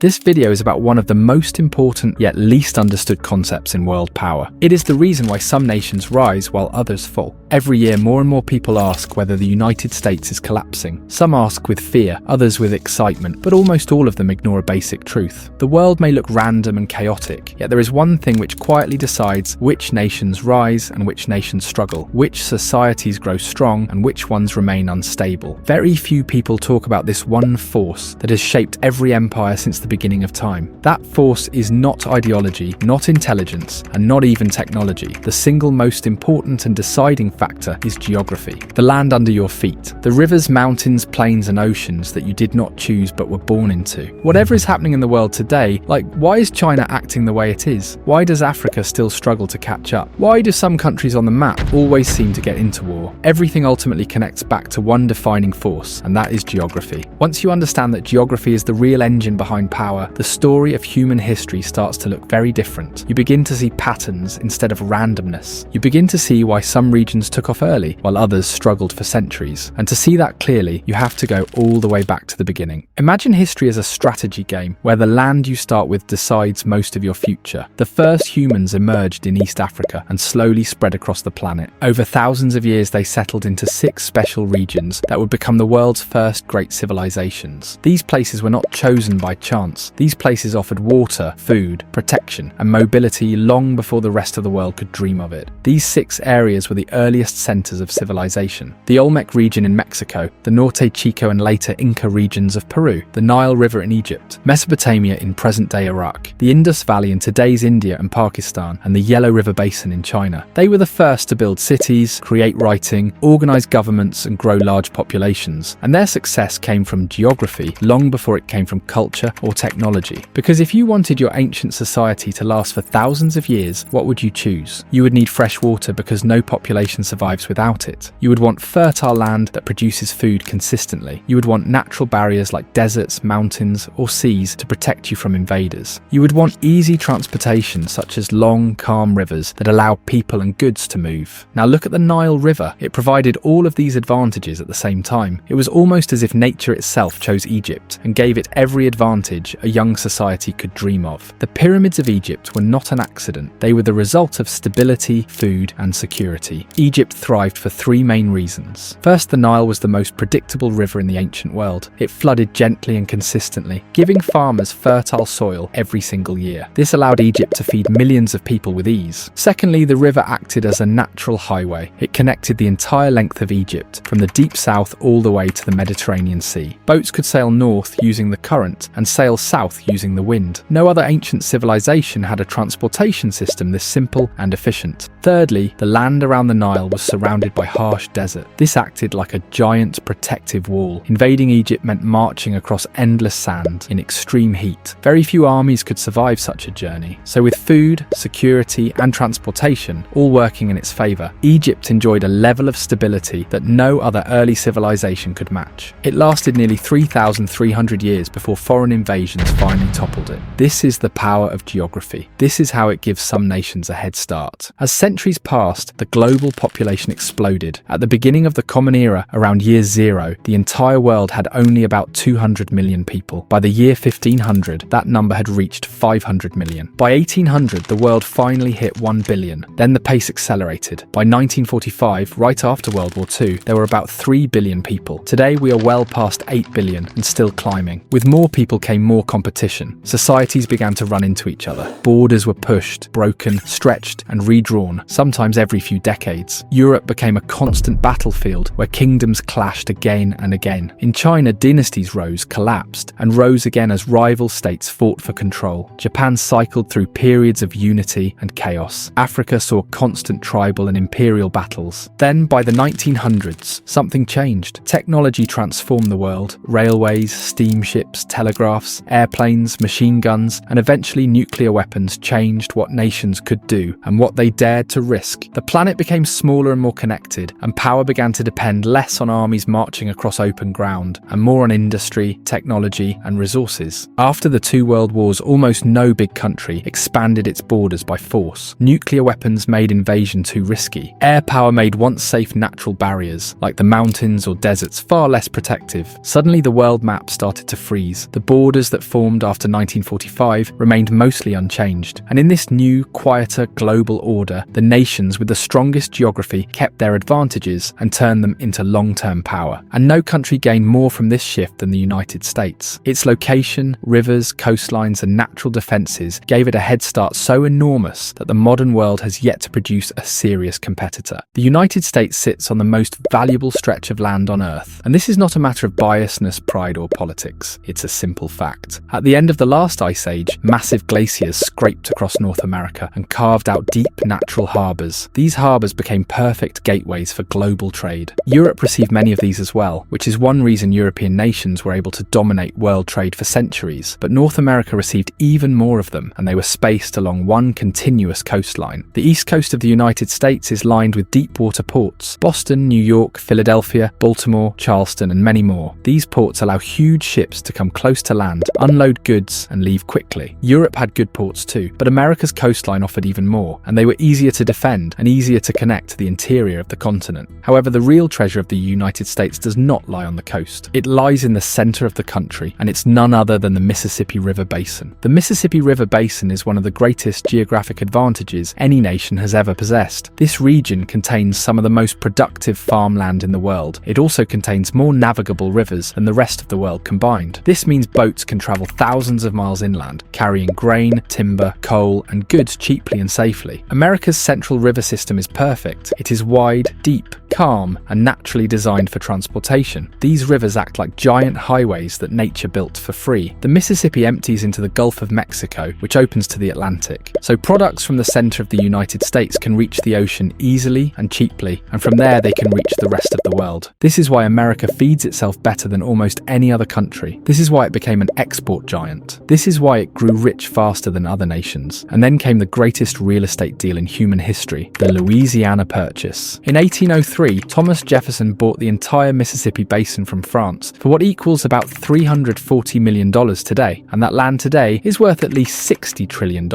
This video is about one of the most important yet least understood concepts in world power. It is the reason why some nations rise while others fall. Every year, more and more people ask whether the United States is collapsing. Some ask with fear, others with excitement, but almost all of them ignore a basic truth. The world may look random and chaotic, yet there is one thing which quietly decides which nations rise and which nations struggle, which societies grow strong and which ones remain unstable. Very few people talk about this one force that has shaped every empire since the beginning of time. That force is not ideology, not intelligence, and not even technology. The single most important and deciding factor is geography. The land under your feet. The rivers, mountains, plains, and oceans that you did not choose but were born into. Whatever is happening in the world today, like why is China acting the way it is? Why does Africa still struggle to catch up? Why do some countries on the map always seem to get into war? Everything ultimately connects back to one defining force, and that is geography. Once you understand that geography is the real engine behind power, the story of human history starts to look very different. You begin to see patterns instead of randomness. You begin to see why some regions took off early while others struggled for centuries. And to see that clearly, you have to go all the way back to the beginning. Imagine history as a strategy game where the land you start with decides most of your future. The first humans emerged in East Africa and slowly spread across the planet. Over thousands of years, they settled into 6 special regions that would become the world's first great civilizations. These places were not chosen by chance. These places offered water, food, protection, and mobility long before the rest of the world could dream of it. These 6 areas were the earliest centers of civilization. The Olmec region in Mexico, the Norte Chico and later Inca regions of Peru, the Nile River in Egypt, Mesopotamia in present-day Iraq, the Indus Valley in today's India and Pakistan, and the Yellow River Basin in China. They were the first to build cities, create writing, organize governments, and grow large populations. And their success came from geography long before it came from culture or technology. Because if you wanted your ancient society to last for thousands of years, what would you choose? You would need fresh water because no population survives without it. You would want fertile land that produces food consistently. You would want natural barriers like deserts, mountains, or seas to protect you from invaders. You would want easy transportation such as long, calm rivers that allow people and goods to move. Now look at the Nile River. It provided all of these advantages at the same time. It was almost as if nature itself chose Egypt and gave it every advantage a young society could dream of. The pyramids of Egypt were not an accident. They were the result of stability, food, and security. Egypt thrived for 3 main reasons. First, the Nile was the most predictable river in the ancient world. It flooded gently and consistently, giving farmers fertile soil every single year. This allowed Egypt to feed millions of people with ease. Secondly, the river acted as a natural highway. It connected the entire length of Egypt, from the deep south all the way to the Mediterranean Sea. Boats could sail north using the current and sail south using the wind. No other ancient civilization had a transportation system this simple and efficient. Thirdly, the land around the Nile was surrounded by harsh desert. This acted like a giant protective wall. Invading Egypt meant marching across endless sand in extreme heat. Very few armies could survive such a journey. So with food, security, and transportation all working in its favor, Egypt enjoyed a level of stability that no other early civilization could match. It lasted nearly 3,300 years before foreign invasions finally toppled it. This is the power of geography. This is how it gives some nations a head start. As centuries passed, the global population exploded. At the beginning of the Common Era, around year 0, the entire world had only about 200 million people. By the year 1500, that number had reached 500 million. By 1800, the world finally hit 1 billion. Then the pace accelerated. By 1945, right after World War II, there were about 3 billion people. Today, we are well past 8 billion and still climbing. With more people came more competition. Societies began to run into each other. Borders were pushed, broken, stretched, and redrawn, sometimes every few decades. Europe became a constant battlefield where kingdoms clashed again and again. In China, dynasties rose, collapsed, and rose again as rival states fought for control. Japan cycled through periods of unity and chaos. Africa saw constant tribal and imperial battles. Then, by the 1900s, something changed. Technology transformed the world. Railways, steamships, telegraphs, airplanes, machine guns, and eventually nuclear weapons changed what nations could do and what they dared to risk. The planet became smaller and more connected, and power began to depend less on armies marching across open ground and more on industry, technology, and resources. After the 2 world wars, almost no big country expanded its borders by force. Nuclear weapons made invasion too risky. Air power made once safe natural barriers, like the mountains or deserts, far less protective. Suddenly the world map started to freeze. The borders borders that formed after 1945 remained mostly unchanged. And in this new, quieter global order, the nations with the strongest geography kept their advantages and turned them into long-term power. And no country gained more from this shift than the United States. Its location, rivers, coastlines, and natural defenses gave it a head start so enormous that the modern world has yet to produce a serious competitor. The United States sits on the most valuable stretch of land on Earth, and this is not a matter of biasness, pride, or politics. It's a simple fact. At the end of the last ice age, massive glaciers scraped across North America and carved out deep natural harbours. These harbours became perfect gateways for global trade. Europe received many of these as well, which is one reason European nations were able to dominate world trade for centuries. But North America received even more of them, and they were spaced along one continuous coastline. The east coast of the United States is lined with deep water ports: Boston, New York, Philadelphia, Baltimore, Charleston, and many more. These ports allow huge ships to come close to land, unload goods, and leave quickly. Europe had good ports too, but America's coastline offered even more, and they were easier to defend and easier to connect to the interior of the continent. However, the real treasure of the United States does not lie on the coast. It lies in the center of the country, and it's none other than the Mississippi River Basin. The Mississippi River Basin is one of the greatest geographic advantages any nation has ever possessed. This region contains some of the most productive farmland in the world. It also contains more navigable rivers than the rest of the world combined. This means boats can travel thousands of miles inland, carrying grain, timber, coal, and goods cheaply and safely. America's central river system is perfect. It is wide, deep, calm, and naturally designed for transportation. These rivers act like giant highways that nature built for free. The Mississippi empties into the Gulf of Mexico, which opens to the Atlantic. So products from the center of the United States can reach the ocean easily and cheaply, and from there they can reach the rest of the world. This is why America feeds itself better than almost any other country. This is why it became an export giant. This is why it grew rich faster than other nations. And then came the greatest real estate deal in human history, the Louisiana Purchase. In 1803, Thomas Jefferson bought the entire Mississippi Basin from France for what equals about $340 million today, and that land today is worth at least $60 trillion.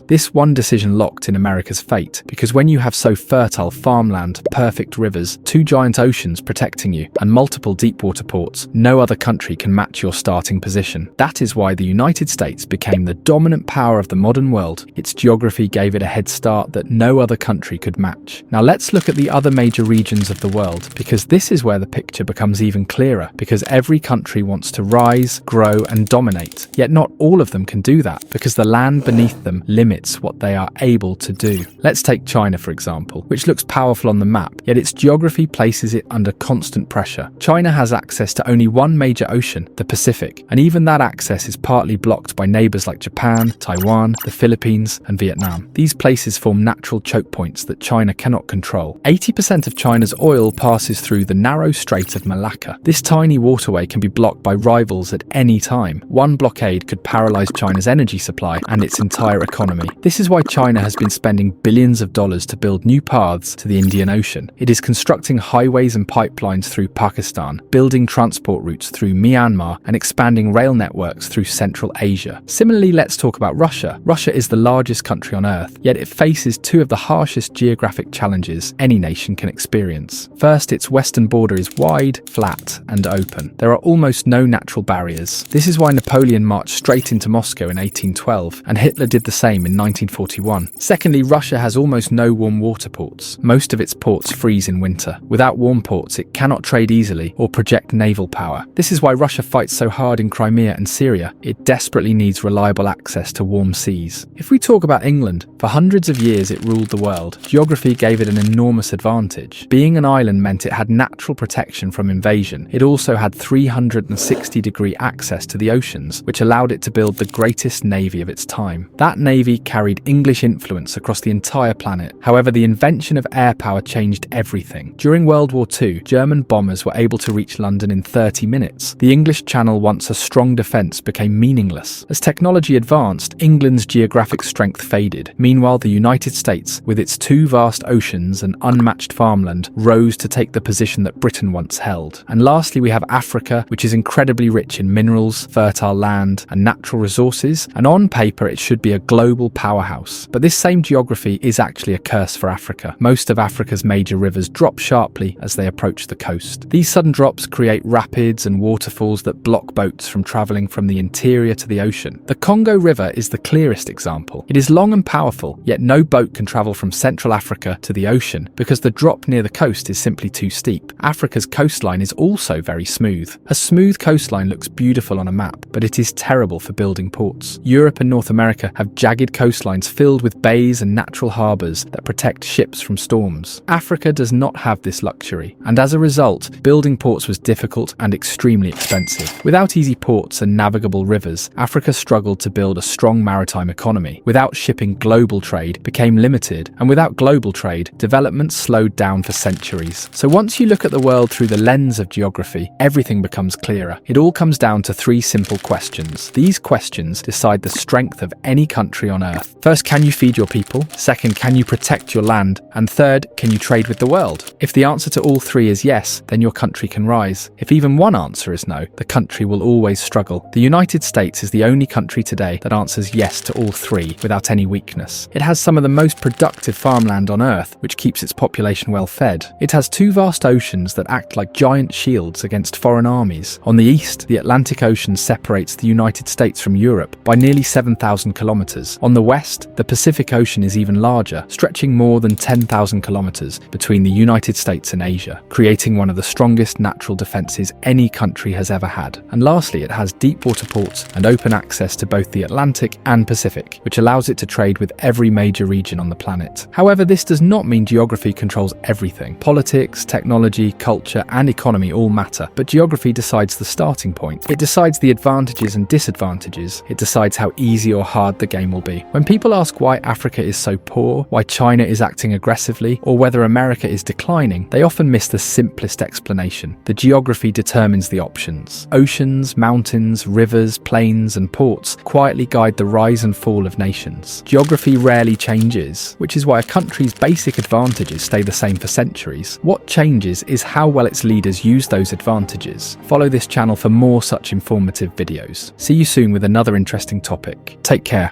This one decision locked in America's fate, because when you have so fertile farmland, perfect rivers, two giant oceans protecting you, and multiple deepwater ports, no other country can match your starting position. That is why the United States became the dominant power of the modern world. Its geography gave it a head start that no other country could match. Now let's look at the other major regions of the world, because this is where the picture becomes even clearer, because every country wants to rise, grow, and dominate. Yet not all of them can do that, because the land beneath them limits what they are able to do. Let's take China, for example, which looks powerful on the map, yet its geography places it under constant pressure. China has access to only one major ocean, the Pacific, and even that access is partly blocked by neighbors like Japan, Taiwan, the Philippines, and Vietnam. These places form natural choke points that China cannot control. 80% of China's oil passes through the narrow Strait of Malacca. This tiny waterway can be blocked by rivals at any time. One blockade could paralyze China's energy supply and its entire economy. This is why China has been spending billions of dollars to build new paths to the Indian Ocean. It is constructing highways and pipelines through Pakistan, building transport routes through Myanmar, and expanding rail networks through Central Asia. Similarly, let's talk about Russia. Russia is the largest country on Earth, yet it faces two of the harshest geographic challenges any nation can experience. First, its western border is wide, flat, and open. There are almost no natural barriers. This is why Napoleon marched straight into Moscow in 1812, and Hitler did the same in 1941. Secondly, Russia has almost no warm water ports. Most of its ports freeze in winter. Without warm ports, it cannot trade easily or project naval power. This is why Russia fights so hard in Crimea and Syria. It desperately needs reliable access to warm seas. If we talk about England, for hundreds of years it ruled the world. Geography gave it an enormous advantage. Being an island meant it had natural protection from invasion. It also had 360-degree access to the oceans, which allowed it to build the greatest navy of its time. That navy carried English influence across the entire planet. However, the invention of air power changed everything. During World War II, German bombers were able to reach London in 30 minutes. The English Channel, once a strong defence, became meaningless. As technology advanced, England's geographic strength faded. Meanwhile, the United States, with its two vast oceans and unmatched farmland, rose to take the position that Britain once held. And lastly, we have Africa, which is incredibly rich in minerals, fertile land, and natural resources, and on paper it should be a global powerhouse. But this same geography is actually a curse for Africa. Most of Africa's major rivers drop sharply as they approach the coast. These sudden drops create rapids and waterfalls that block boats from travelling traveling from the interior to the ocean. The Congo River is the clearest example. It is long and powerful, yet no boat can travel from Central Africa to the ocean because the drop near the coast is simply too steep. Africa's coastline is also very smooth. A smooth coastline looks beautiful on a map, but it is terrible for building ports. Europe and North America have jagged coastlines filled with bays and natural harbours that protect ships from storms. Africa does not have this luxury, and as a result, building ports was difficult and extremely expensive. Without easy ports and navigable rivers, Africa struggled to build a strong maritime economy. Without shipping, global trade became limited, and without global trade, development slowed down for centuries. So once you look at the world through the lens of geography, everything becomes clearer. It all comes down to three simple questions. These questions decide the strength of any country on Earth. First, can you feed your people? Second, can you protect your land? And third, can you trade with the world? If the answer to all three is yes, then your country can rise. If even one answer is no, the country will always struggle. The United States is the only country today that answers yes to all three without any weakness. It has some of the most productive farmland on Earth, which keeps its population well fed. It has two vast oceans that act like giant shields against foreign armies. On the east, the Atlantic Ocean separates the United States from Europe by nearly 7,000 kilometers. On the west, the Pacific Ocean is even larger, stretching more than 10,000 kilometers between the United States and Asia, creating one of the strongest natural defenses any country has ever had. And lastly, it has deep water ports and open access to both the Atlantic and Pacific, which allows it to trade with every major region on the planet. However, this does not mean geography controls everything. Politics, technology, culture, and economy all matter, but geography decides the starting point. It decides the advantages and disadvantages. It decides how easy or hard the game will be. When people ask why Africa is so poor, why China is acting aggressively, or whether America is declining, they often miss the simplest explanation. The geography determines the options. Oceans, mountains, rivers, plains, and ports quietly guide the rise and fall of nations. Geography rarely changes, which is why a country's basic advantages stay the same for centuries. What changes is how well its leaders use those advantages. Follow this channel for more such informative videos. See you soon with another interesting topic. Take care.